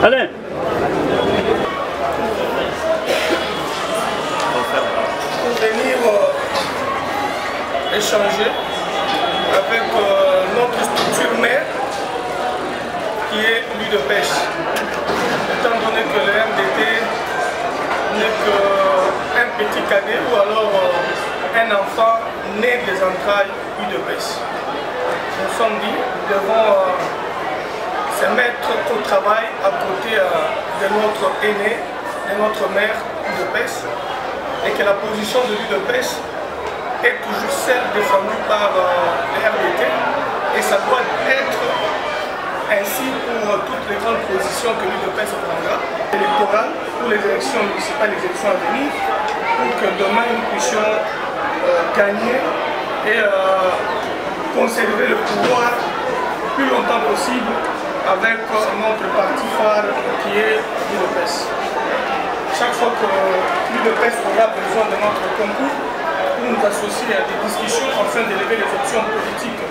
Allez. Venir échanger avec notre structure mère qui est l'UDPS. Étant donné que le MDT n'est qu'un petit cadet ou alors un enfant né des entrailles UDPS. Nous nous sommes dit, nous devons se mettre au travail à côté de notre aîné, de notre mère UDPS, et que la position de l'UDPS est toujours celle défendue par le RDT, et ça doit être ainsi pour toutes les grandes positions que l'UDPS prendra, électorales pour les élections municipales, les élections à venir, pour que demain nous puissions gagner et conserver le pouvoir le plus longtemps possible avec notre parti phare qui est l'UDPS. Chaque fois que l'UDPS aura besoin de notre concours pour nous associer à des discussions afin d'élever les options politiques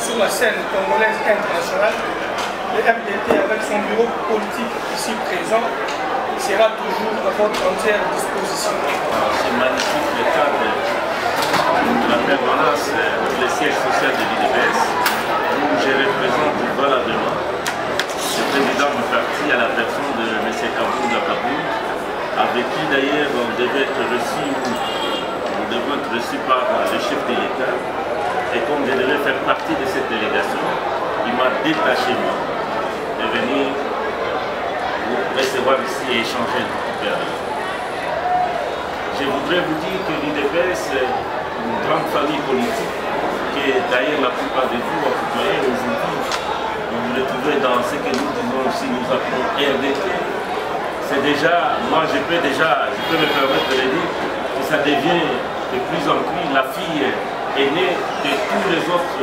sur la scène congolaise internationale, le RDT avec son bureau politique ici présent sera toujours à votre entière disposition. C'est magnifique le cadre de la permanence du siège social de l'UDPS où je représente valablement le président du parti à la personne de M. Kabounda Kaboul, avec qui d'ailleurs on devait être reçu, nous devons être reçus par le chef de l'État. Et comme je devais faire partie de cette délégation, il m'a détaché moi de venir vous recevoir ici et échanger. Je voudrais vous dire que l'UDPS est une grande famille politique, que d'ailleurs la plupart de vous, citoyens, aujourd'hui, vous vous retrouvez dans ce que nous disons aussi, nous appelons RDT. C'est déjà, moi je peux me permettre de le dire, que ça devient de plus en plus la fille aînée de tous les autres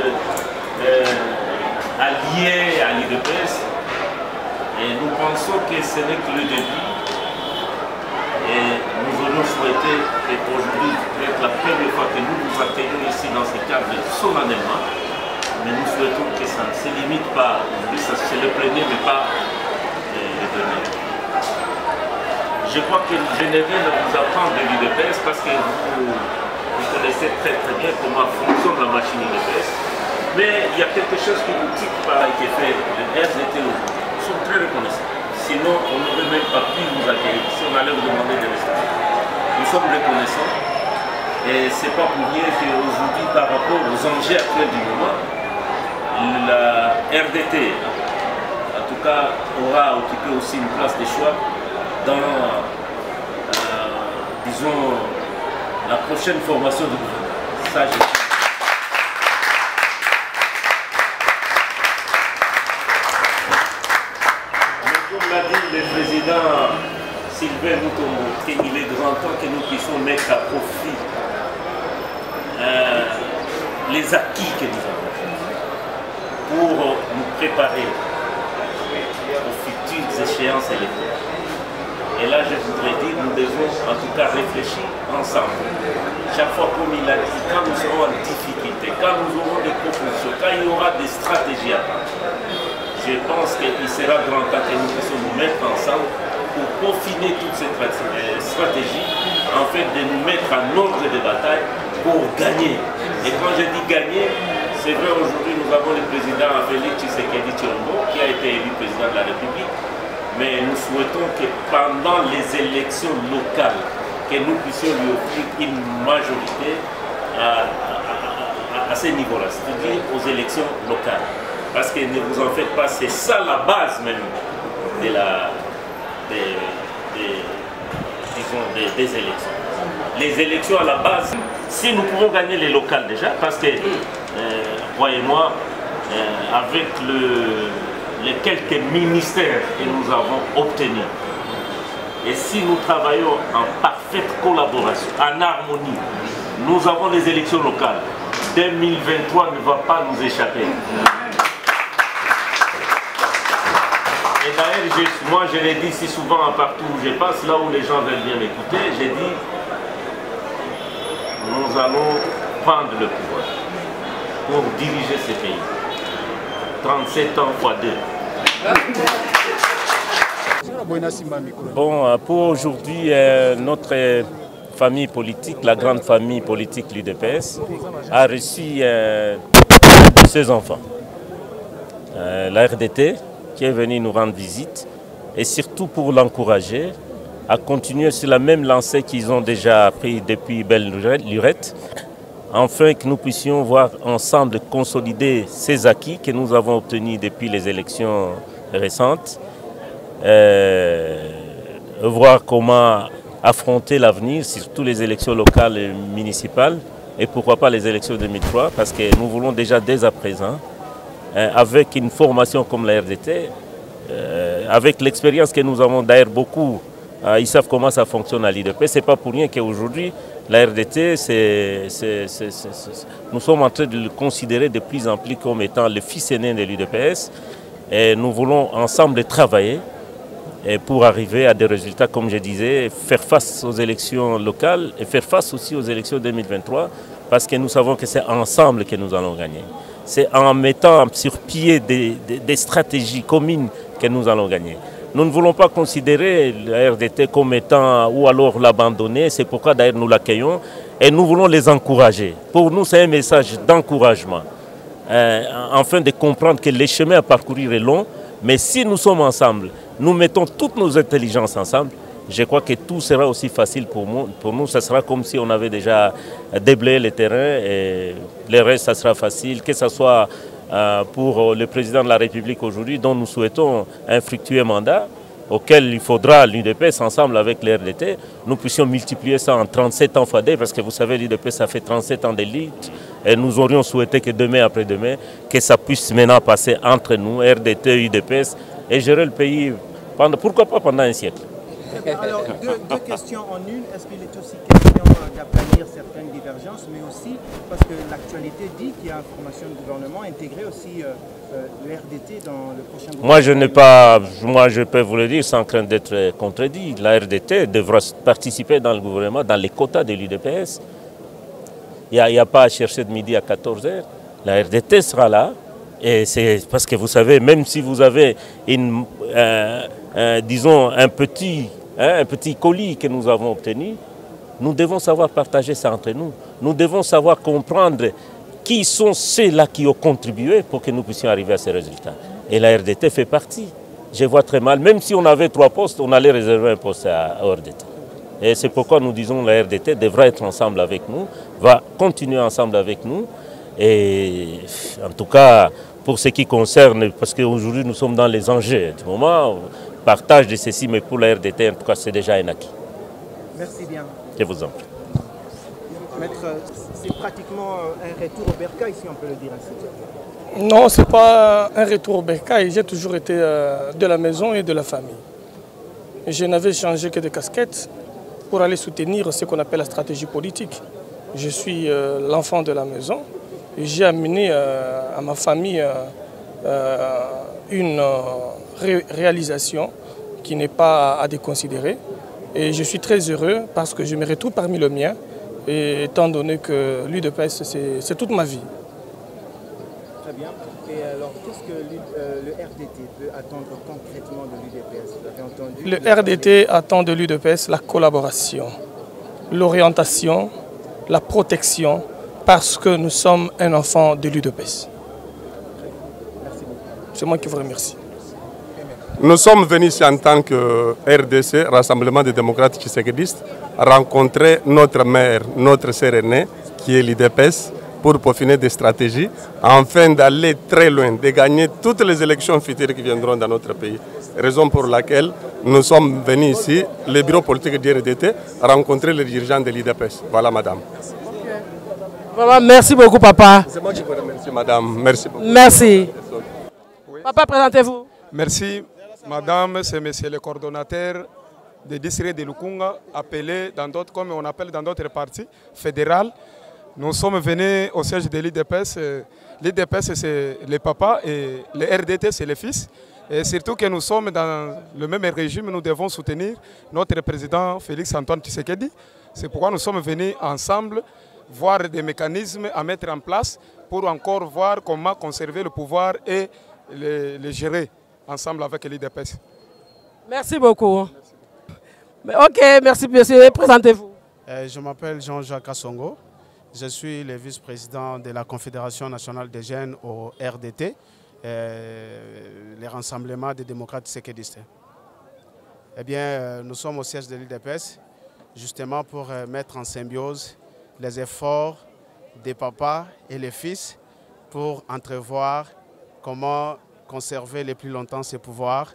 alliés à l'UDPS. Et nous pensons que ce n'est que le début. Et nous aurions souhaité qu'aujourd'hui, peut-être la première fois que nous nous accueillons ici dans ce cadre solennellement, mais nous souhaitons que ça ne se limite pas. Aujourd'hui, c'est le premier, mais pas le dernier. Je crois que je ne viens de vous apprendre de l'UDPS parce que vous connaissez très bien comment fonctionne la machine UDPS. Mais il y a quelque chose qui vous tique par qui est fait. Les RDT aujourd'hui sont très reconnaissants. Sinon, on n'aurait même pas pu vous accueillir si on allait vous demander de rester. Nous sommes reconnaissants. Et ce n'est pas pour rien qu'aujourd'hui, par rapport aux enjeux actuels du moment, la RDT, en tout cas, aura occupé aussi une place de choix dans, disons, la prochaine formation du gouvernement. Ça, mais comme l'a dit le président Sylvain Mutombo, il est grand temps que nous puissions mettre à profit les acquis que nous avons pour préparer aux futures échéances électorales. Et là, je voudrais dire, nous devons en tout cas réfléchir ensemble. Chaque fois, comme il a dit, quand nous serons en difficulté, quand nous aurons des propositions, quand il y aura des stratégies à prendre, je pense qu'il sera grand temps que nous puissions nous mettre ensemble pour peaufiner toutes ces stratégies, en fait de nous mettre en ordre de bataille pour gagner. Et quand je dis gagner, c'est vrai, aujourd'hui nous avons le président Félix Tshisekedi Tshilombo qui a été élu président de la République, mais nous souhaitons que pendant les élections locales, que nous puissions lui offrir une majorité à ce niveau-là, c'est-à-dire aux élections locales. Parce que ne vous en faites pas, c'est ça la base même de des élections. Les élections à la base, si nous pouvons gagner les locales déjà, parce que, croyez-moi, avec les quelques ministères que nous avons obtenus, et si nous travaillons en parfaite collaboration, en harmonie, nous avons les élections locales. 2023 ne va pas nous échapper. Et d'ailleurs, moi je l'ai dit si souvent partout où je passe, là où les gens veulent bien m'écouter, j'ai dit, nous allons prendre le pouvoir pour diriger ce pays. 37 ans x 2. Bon, pour aujourd'hui, notre famille politique, la grande famille politique l'UDPS, a reçu ses enfants. La RDT, qui est venu nous rendre visite, et surtout pour l'encourager à continuer sur la même lancée qu'ils ont déjà pris depuis belle lurette, afin que nous puissions voir ensemble consolider ces acquis que nous avons obtenus depuis les élections récentes, voir comment affronter l'avenir, surtout les élections locales et municipales, et pourquoi pas les élections 2003, parce que nous voulons déjà dès à présent, avec une formation comme la RDT, avec l'expérience que nous avons d'ailleurs beaucoup, ils savent comment ça fonctionne à l'IDP. Ce n'est pas pour rien qu'aujourd'hui, la RDT, nous sommes en train de le considérer de plus en plus comme étant le fils aîné de l'UDPS. Et nous voulons ensemble travailler pour arriver à des résultats, comme je disais, faire face aux élections locales et faire face aussi aux élections 2023, parce que nous savons que c'est ensemble que nous allons gagner. C'est en mettant sur pied des stratégies communes que nous allons gagner. Nous ne voulons pas considérer la RDT comme étant ou alors l'abandonner, c'est pourquoi d'ailleurs nous l'accueillons et nous voulons les encourager. Pour nous, c'est un message d'encouragement, afin de comprendre que le chemin à parcourir est long, mais si nous sommes ensemble, nous mettons toutes nos intelligences ensemble, je crois que tout sera aussi facile pour nous. Pour nous, ça sera comme si on avait déjà déblayé le terrain et le reste, ça sera facile, que ce soit pour le président de la République aujourd'hui, dont nous souhaitons un fructueux mandat, auquel il faudra, l'UDPS, ensemble avec l'RDT, nous puissions multiplier ça en 37 ans x 2, parce que vous savez, l'UDPS, ça fait 37 ans de lutte, et nous aurions souhaité que demain après demain, que ça puisse maintenant passer entre nous, RDT, UDPS, et gérer le pays, pourquoi pas pendant un siècle. Alors, deux questions en une. Est-ce qu'il est aussi question d'aplanir certaines divergences, mais aussi parce que l'actualité dit qu'il y a une formation de gouvernement intégrée aussi le RDT dans le prochain gouvernement? Moi, je peux vous le dire sans crainte d'être contredit. La RDT devra participer dans le gouvernement, dans les quotas de l'UDPS. Il n'y a pas à chercher de midi à 14h. La RDT sera là. Et c'est parce que vous savez, même si vous avez disons un petit colis que nous avons obtenu, nous devons savoir partager ça entre nous. Nous devons savoir comprendre qui sont ceux-là qui ont contribué pour que nous puissions arriver à ces résultats. Et la RDT fait partie. Je vois très mal, même si on avait 3 postes, on allait réserver un poste à RDT. Et c'est pourquoi nous disons que la RDT devra être ensemble avec nous, va continuer ensemble avec nous. Et en tout cas, pour ce qui concerne, parce qu'aujourd'hui nous sommes dans les enjeux du moment, partage de ceci, mais pour la RDT, en tout cas, c'est déjà un acquis. Merci bien. Je vous en prie. Maître, c'est pratiquement un retour au bercail, si on peut le dire ainsi. Non, ce n'est pas un retour au bercail. J'ai toujours été de la maison et de la famille. Je n'avais changé que de casquette pour aller soutenir ce qu'on appelle la stratégie politique. Je suis l'enfant de la maison. J'ai amené à ma famille une réalisation qui n'est pas à déconsidérer. Et je suis très heureux parce que je me retrouve parmi le mien, et étant donné que l'UDPS, c'est toute ma vie. Très bien. Et alors, qu'est-ce que le RDT peut attendre concrètement de l'UDPS? Vous avez entendu? Le RDT attend de l'UDPS la collaboration, l'orientation, la protection, parce que nous sommes un enfant de l'UDPS. C'est moi qui vous remercie. Nous sommes venus ici en tant que RDC, Rassemblement des démocrates tshisekidistes, rencontrer notre mère, notre sœur aînée, qui est l'UDPS, pour peaufiner des stratégies, afin d'aller très loin, de gagner toutes les élections futures qui viendront dans notre pays. Raison pour laquelle nous sommes venus ici, le bureau politique du RDT, rencontrer les dirigeants de l'UDPS. Voilà, madame. Vraiment, merci beaucoup, papa. C'est moi qui vous remercie, madame. Merci beaucoup. Merci. Papa, présentez-vous. Merci, madame. C'est monsieur le coordonnateur du district de Lukunga, appelé dans d'autres, comme on appelle dans d'autres parties, fédérales. Nous sommes venus au siège de l'UDPS. L'UDPS, c'est le papa et le RDT, c'est le fils. Et surtout que nous sommes dans le même régime, nous devons soutenir notre président Félix-Antoine Tshisekedi. C'est pourquoi nous sommes venus ensemble voir des mécanismes à mettre en place pour encore voir comment conserver le pouvoir et le gérer ensemble avec l'UDPS. Merci beaucoup. Ok, merci monsieur. Présentez-vous. Je m'appelle Jean-Jacques Assongo. Je suis le vice-président de la Confédération nationale des jeunes au RDT, le Rassemblement des démocrates séquedistes. Eh bien, nous sommes au siège de l'UDPS justement pour mettre en symbiose les efforts des papas et les fils pour entrevoir comment conserver le plus longtemps ses pouvoirs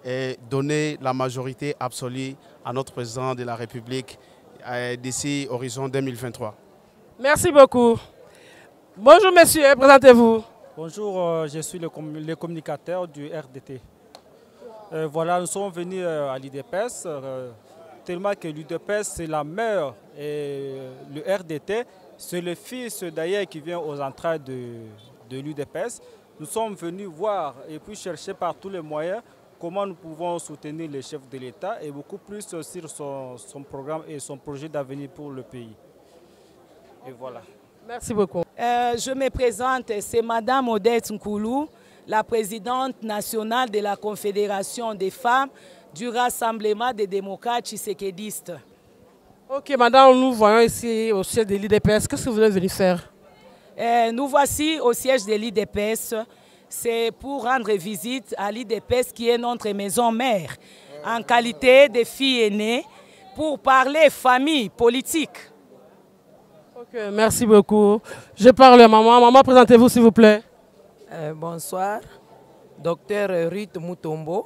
et donner la majorité absolue à notre président de la République d'ici horizon 2023. Merci beaucoup. Bonjour monsieur, présentez-vous. Bonjour, je suis le communicateur du RDT. Voilà, nous sommes venus à l'UDPS, tellement que l'UDPS c'est la mère et le RDT, c'est le fils d'ailleurs qui vient aux entrailles de l'UDPS. Nous sommes venus voir et puis chercher par tous les moyens comment nous pouvons soutenir les chefs de l'État et beaucoup plus sur son programme et son projet d'avenir pour le pays. Et voilà. Merci beaucoup. Je me présente, c'est Madame Odette Nkoulou, la présidente nationale de la Confédération des femmes du Rassemblement des démocrates tshisekidistes. Ok, madame, nous voyons ici au siège de l'UDPS. Qu'est-ce que vous êtes venu faire? Nous voici au siège de l'UDPS. C'est pour rendre visite à l'UDPS qui est notre maison mère, en qualité de fille aînée, pour parler famille, politique. Ok, merci beaucoup. Je parle à maman. Maman, présentez-vous s'il vous plaît. Bonsoir, docteur Ruth Mutombo.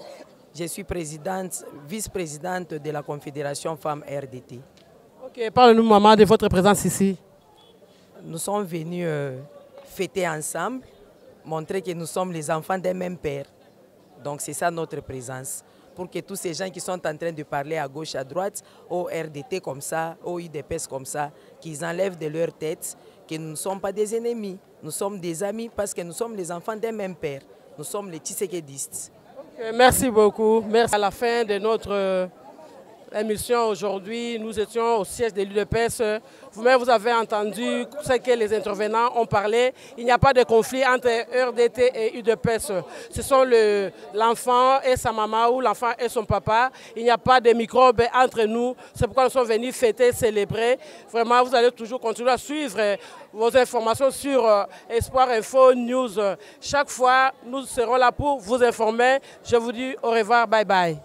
Je suis vice-présidente de la Confédération Femmes RDT. Ok, parlez-nous maman de votre présence ici. Nous sommes venus fêter ensemble, montrer que nous sommes les enfants d'un même père. Donc c'est ça notre présence. Pour que tous ces gens qui sont en train de parler à gauche, à droite, au RDT comme ça, au UDPS comme ça, qu'ils enlèvent de leur tête que nous ne sommes pas des ennemis, nous sommes des amis parce que nous sommes les enfants d'un même père. Nous sommes les Tshisekidistes. Okay, merci beaucoup. Merci. À la fin de notre émission aujourd'hui, nous étions au siège de l'UDPS. Vous-même, vous avez entendu ce que les intervenants ont parlé. Il n'y a pas de conflit entre RDT et UDPS. Ce sont l'enfant et sa maman ou l'enfant et son papa. Il n'y a pas de microbes entre nous. C'est pourquoi nous sommes venus fêter, célébrer. Vraiment, vous allez toujours continuer à suivre vos informations sur Espoir Info News. Chaque fois, nous serons là pour vous informer. Je vous dis au revoir, bye bye.